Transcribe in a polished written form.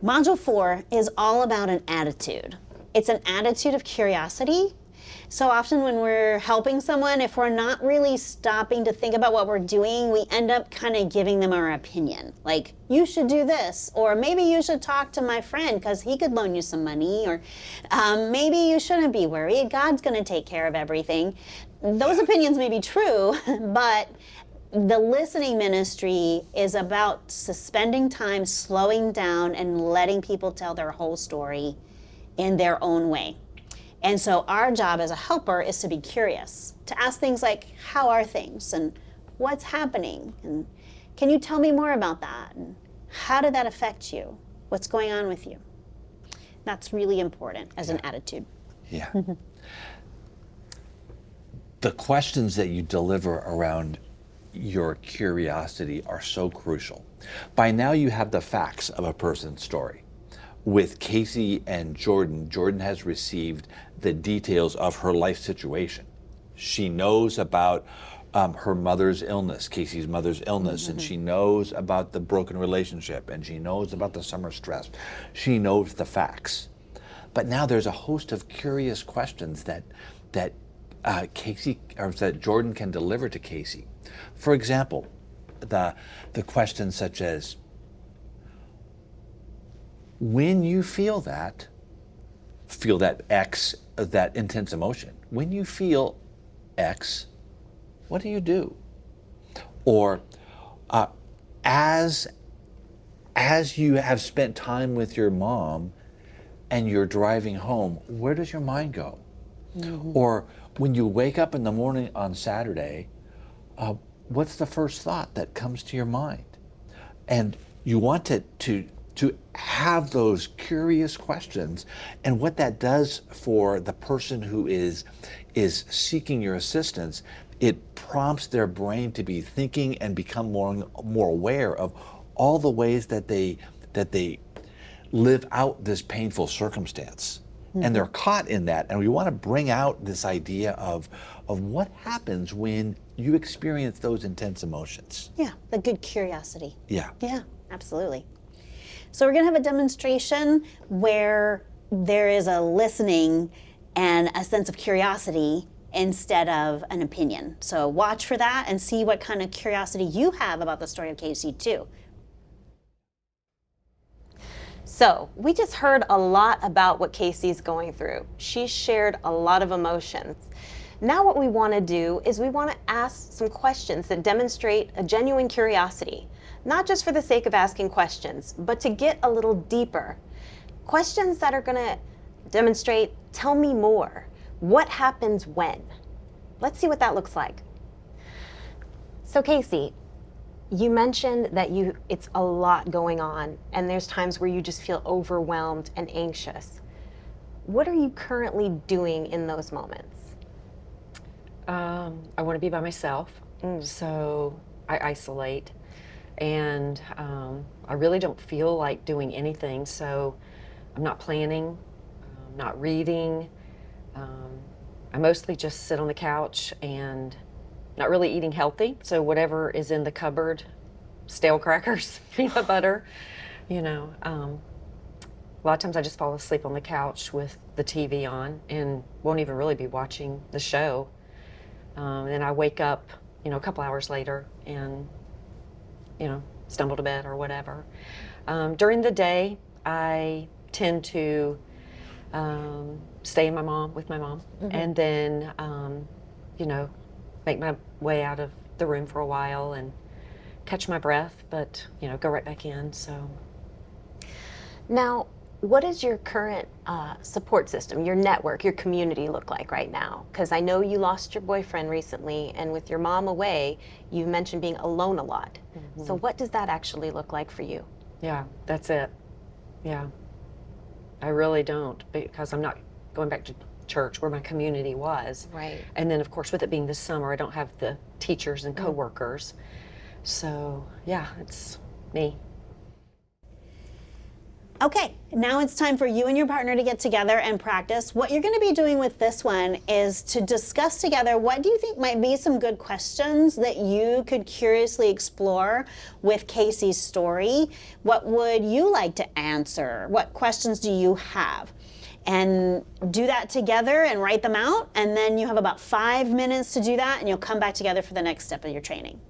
Module 4 is all about an attitude. It's an attitude of curiosity. So often when we're helping someone, if we're not really stopping to think about what we're doing, we end up kind of giving them our opinion. Like, you should do this, or maybe you should talk to my friend because he could loan you some money, or maybe you shouldn't be worried. God's going to take care of everything. Those opinions may be true, but the listening ministry is about suspending time, slowing down, and letting people tell their whole story in their own way. And so our job as a helper is to be curious, to ask things like, how are things? And what's happening? And can you tell me more about that? And how did that affect you? What's going on with you? That's really important as an attitude. Yeah. The questions that you deliver around your curiosity are so crucial. By now you have the facts of a person's story. With Casey and Jordan, Jordan has received the details of her life situation. She knows about her mother's illness, Casey's mother's illness, and she knows about the broken relationship, and she knows about the summer stress. She knows the facts. But now there's a host of curious questions that Jordan can deliver to Casey. For example, the questions such as, when you feel that X, that intense emotion, when you feel X, what do you do? Or as you have spent time with your mom and you're driving home, where does your mind go? Or when you wake up in the morning on Saturday, what's the first thought that comes to your mind? And you want to have those curious questions, and what that does for the person who is seeking your assistance, it prompts their brain to be thinking and become more aware of all the ways that they live out this painful circumstance. And they're caught in that, and we want to bring out this idea of what happens when you experience those intense emotions. Yeah, the good curiosity. Yeah. Yeah, absolutely. So we're going to have a demonstration where there is a listening and a sense of curiosity instead of an opinion. So watch for that and see what kind of curiosity you have about the story of Casey too. So we just heard a lot about what Casey's going through. She shared a lot of emotions. Now what we want to do is we want to ask some questions that demonstrate a genuine curiosity, not just for the sake of asking questions, but to get a little deeper. Questions that are going to demonstrate, tell me more. What happens when? Let's see what that looks like. So Casey, you mentioned that it's a lot going on, and there's times where you just feel overwhelmed and anxious. What are you currently doing in those moments? I want to be by myself, so I isolate, and I really don't feel like doing anything, so I'm not planning, not reading. I mostly just sit on the couch and not really eating healthy, so whatever is in the cupboard, stale crackers, peanut butter, a lot of times I just fall asleep on the couch with the TV on and won't even really be watching the show. Then I wake up, a couple hours later and, stumble to bed or whatever. During the day, I tend to stay with my mom, and then, make my way out of the room for a while and catch my breath, but, go right back in, so. Now, what does your current support system, your network, your community look like right now? Because I know you lost your boyfriend recently, and with your mom away, you mentioned being alone a lot. So what does that actually look like for you? Yeah, that's it. Yeah. I really don't, because I'm not going back to church where my community was. Right. And then, of course, with it being this summer, I don't have the teachers and coworkers. So, yeah, it's me. Okay, now it's time for you and your partner to get together and practice. What you're going to be doing with this one is to discuss together what do you think might be some good questions that you could curiously explore with Casey's story. What would you like to answer? What questions do you have? And do that together and write them out, and then you have about 5 minutes to do that, and you'll come back together for the next step of your training.